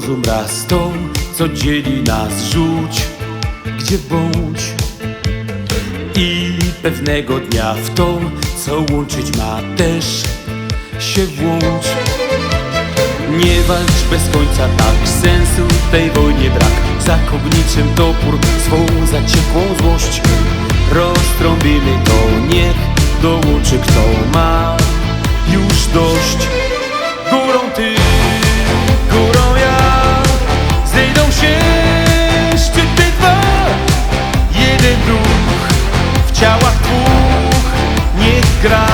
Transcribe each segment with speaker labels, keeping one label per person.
Speaker 1: rozum raz to, co dzieli nas, rzuć gdzie bądź. I pewnego dnia w to, co łączyć ma, też się włącz. Nie walcz bez końca, tak sensu tej wojnie brak. Zakobniczym topór swą zaciekłą złość roztrąbimy, to niech dołączy kto ma już dość. Górą ty, górą ja, zejdą się szczyty dwa. Jeden duch w ciałach dwóch niech gra.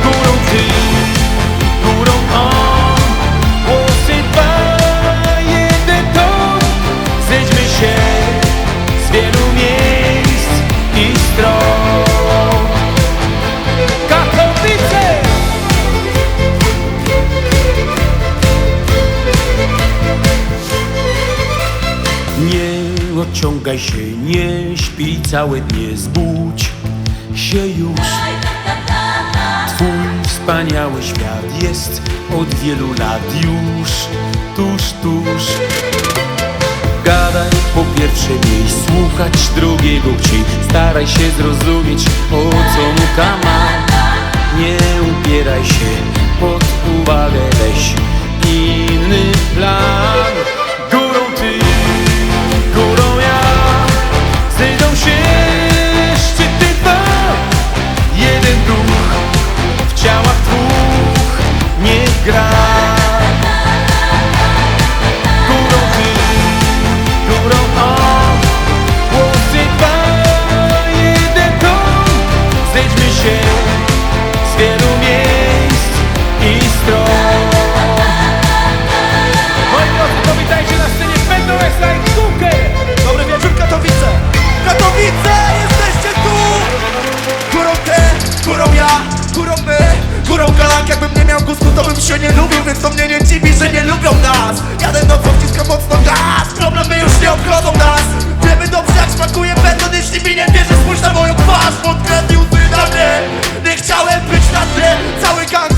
Speaker 1: Górą ty, górą on, głosy dwa, jeden ton. Zejdźmy się z wielu miejsc i stron. Katowice! Nie odciągaj się, nie śpij całe dnie, zbudź się już. Twój wspaniały świat jest od wielu lat już tuż, tuż. Gadaj po pierwsze, miej słuchać drugiego chciej. Staraj się zrozumieć, o co muka ma. Nie upieraj się, pod uwagę weź inny plan. Górą ty, górą ja, zejdą się szczyty dwa. Jeden duch w ciałach dwóch niech gra. Górą ty, górą on, głosy dwa, jeden ton. Zejdźmy się z wielu miejsc i stron. Moi drodzy, powitajcie na scenie Będą Esla i Kukę.
Speaker 2: Dobry wieczór, Katowice! Katowice, jesteście tu! Górą ty, górą ja, górą my, górą galak. Jakbym nie miał gustu, to bym się nie lubił, więc to mnie nie dziwi, że nie lubią nas. Jadę nocą, wciskam mocno gaz, problemy już nie obchodzą nas. Wiemy dobrze, jak smakuje beton, jeśli mi nie wierzysz, spójrz na moją twarz. Podkradli łzy na mnie, nie chciałem być na dnie. Cały gang,